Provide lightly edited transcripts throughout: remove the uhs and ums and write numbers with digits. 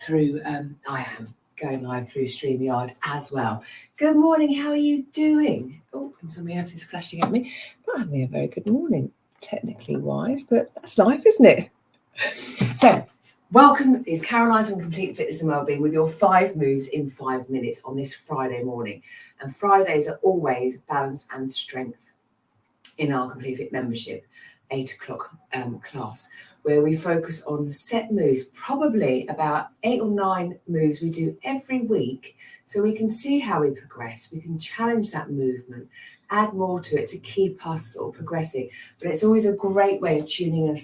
through, I am going live through StreamYard as well. Good morning, how are you doing? Oh, and something else is flashing at me. Not having a very good morning, technically wise, but that's life, isn't it? So, welcome, it's Caroline from Complete Fitness and Wellbeing with your 5 moves in 5 minutes on this Friday morning. And Fridays are always balance and strength in our Complete Fit membership, 8 o'clock class, where we focus on set moves, probably about 8 or 9 moves we do every week, so we can see how we progress. We can challenge that movement, add more to it to keep us sort of progressing. But it's always a great way of tuning in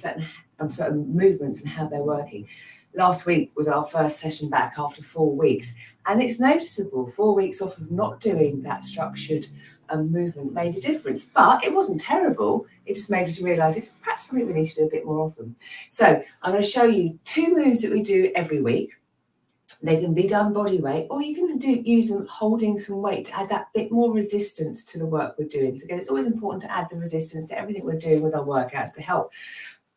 on certain movements and how they're working. Last week was our first session back after 4 weeks, and it's noticeable. 4 weeks off of not doing that structured movement made a difference, but it wasn't terrible. It just made us realise it's perhaps something we need to do a bit more often. So I'm going to show you 2 moves that we do every week. They can be done body weight, or you can use them holding some weight to add that bit more resistance to the work we're doing. So again, it's always important to add the resistance to everything we're doing with our workouts to help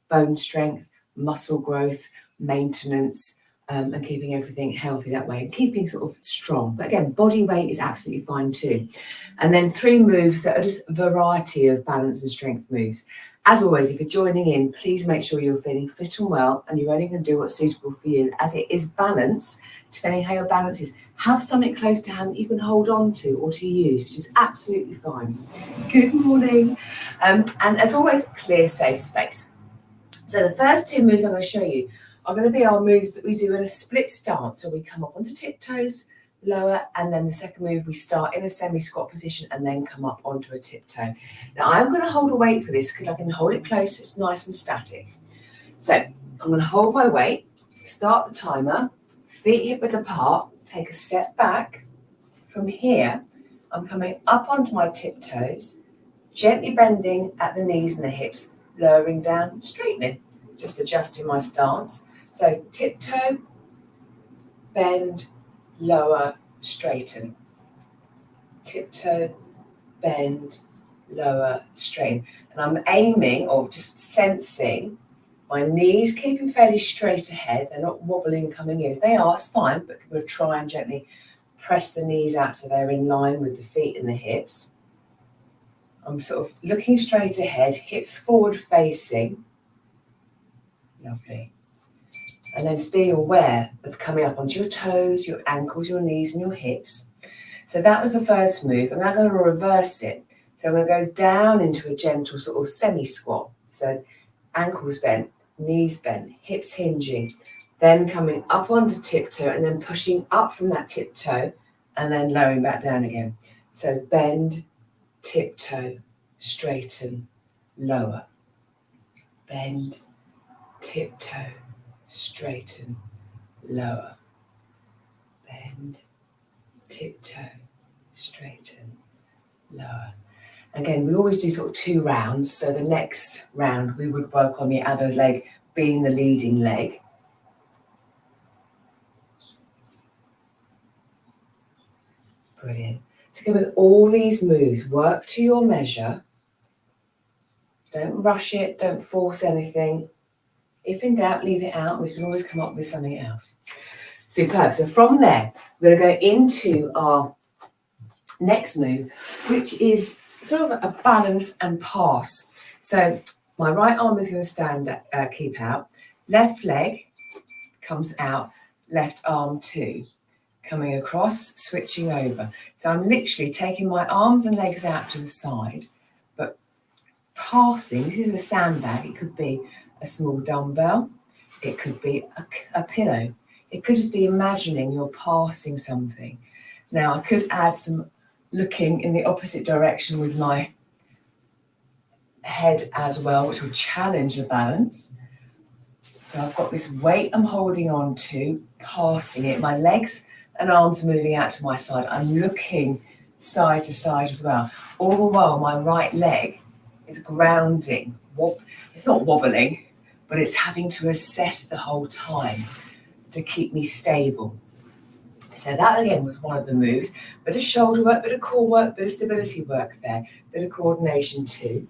bone strength, muscle growth, maintenance, and keeping everything healthy that way, and keeping sort of strong. But again, body weight is absolutely fine too. And then 3 moves that are just a variety of balance and strength moves. As always, if you're joining in, please make sure you're feeling fit and well, and you're only going to do what's suitable for you, as it is balance, depending how your balance is. Have something close to hand that you can hold on to or to use, which is absolutely fine. Good morning. And as always, clear, safe space. So the first 2 moves I'm going to show you are going to be our moves that we do in a split stance. So we come up onto tiptoes, lower, and then the second move we start in a semi-squat position and then come up onto a tiptoe. Now I'm going to hold a weight for this because I can hold it close, so it's nice and static. So I'm going to hold my weight, start the timer, feet hip width apart, take a step back. From here, I'm coming up onto my tiptoes, gently bending at the knees and the hips, lowering down, straightening, just adjusting my stance. So tiptoe, bend, lower, straighten. Tiptoe, bend, lower, straighten. And I'm aiming or just sensing my knees keeping fairly straight ahead. They're not wobbling coming in. If they are, it's fine, but we'll try and gently press the knees out so they're in line with the feet and the hips. I'm sort of looking straight ahead, hips forward facing. Lovely. And then just being aware of coming up onto your toes, your ankles, your knees and your hips. So that was the first move. And I'm going to reverse it. So I'm going to go down into a gentle sort of semi-squat. So ankles bent, knees bent, hips hinging. Then coming up onto tiptoe and then pushing up from that tiptoe and then lowering back down again. So bend, tiptoe, straighten, lower. Bend, tiptoe, straighten, lower. Bend, tiptoe, straighten, lower. Again, we always do sort of 2 rounds. So the next round we would work on the other leg being the leading leg. Brilliant. So again, with all these moves, work to your measure. Don't rush it, don't force anything. If in doubt, leave it out. We can always come up with something else. Superb. So from there, we're going to go into our next move, which is sort of a balance and pass. So my right arm is going to stand, keep out. Left leg comes out, left arm too. Coming across, switching over. So I'm literally taking my arms and legs out to the side, but passing. This is a sandbag. It could be a small dumbbell. It could be a pillow. It could just be imagining you're passing something. Now I could add some looking in the opposite direction with my head as well, which will challenge the balance. So I've got this weight I'm holding on to, passing it. My legs and arms moving out to my side. I'm looking side to side as well. All the while, my right leg is grounding. It's not wobbling, but it's having to assess the whole time to keep me stable. So that again was one of the moves. Bit of shoulder work, bit of core work, bit of stability work there, bit of coordination too.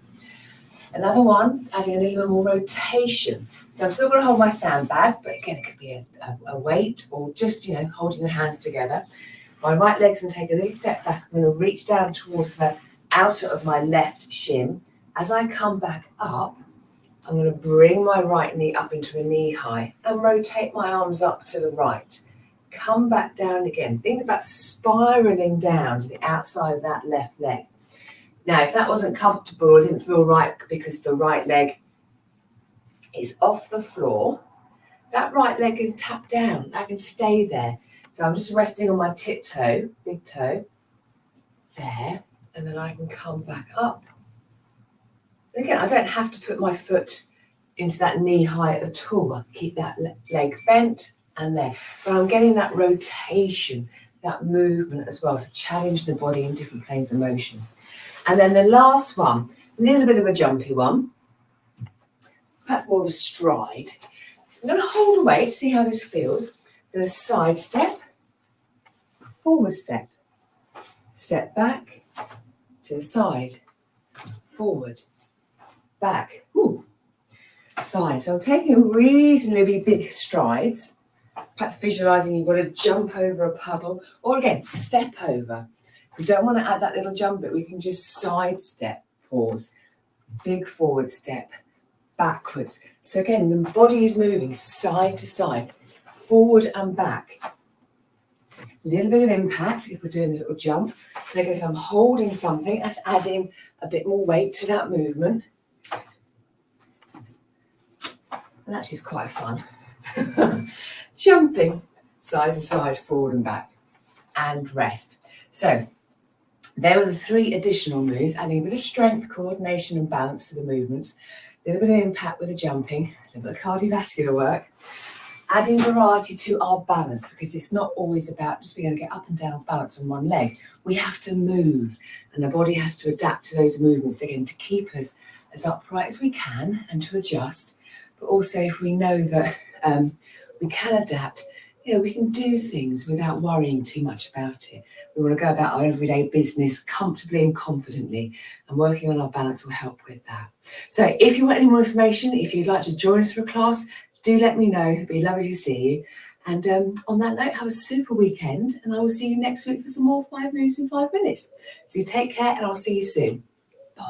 Another one, adding a little more rotation. So I'm still going to hold my sandbag, but again, it could be a weight or just, holding your hands together. My right leg's going to take a little step back. I'm going to reach down towards the outer of my left shin. As I come back up, I'm going to bring my right knee up into a knee high and rotate my arms up to the right. Come back down again. Think about spiraling down to the outside of that left leg. Now, if that wasn't comfortable or didn't feel right because the right leg is off the floor, that right leg can tap down. That can stay there. So I'm just resting on my tiptoe, big toe, there, and then I can come back up. And again, I don't have to put my foot into that knee high at all. I keep that leg bent and there. But I'm getting that rotation, that movement as well. So challenge the body in different planes of motion. And then the last one, a little bit of a jumpy one, perhaps more of a stride. I'm going to hold a weight, see how this feels. I'm going to side step, forward step, step back, to the side, forward, back, side. So I'm taking reasonably big strides, perhaps visualizing you've got to jump over a puddle, or again, step over. We don't want to add that little jump bit. We can just side step, pause, big forward step, backwards. So again, the body is moving side to side, forward and back. A little bit of impact if we're doing this little jump. And again, if I'm holding something, that's adding a bit more weight to that movement. And actually it's quite fun. Jumping side to side, forward and back, and rest. So there were the 3 additional moves, adding a bit of strength, coordination and balance to the movements, a little bit of impact with the jumping, a little bit of cardiovascular work, adding variety to our balance, because it's not always about just being able to get up and down balance on one leg. We have to move, and the body has to adapt to those movements again to keep us as upright as we can and to adjust. But also if we know that we can adapt, we can do things without worrying too much about it. We want to go about our everyday business comfortably and confidently, and working on our balance will help with that. So if you want any more information, if you'd like to join us for a class, do let me know. It'd be lovely to see you. And on that note, have a super weekend, and I will see you next week for some more 5 moves in 5 minutes. So you take care, and I'll see you soon. Bye.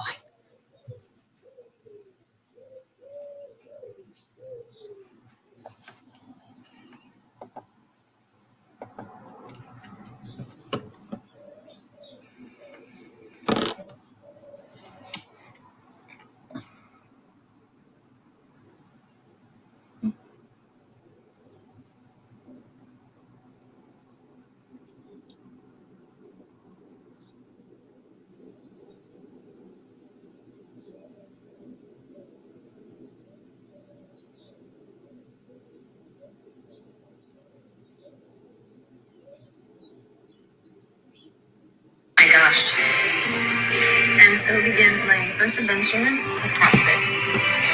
My gosh. And so begins my first adventure with CrossFit.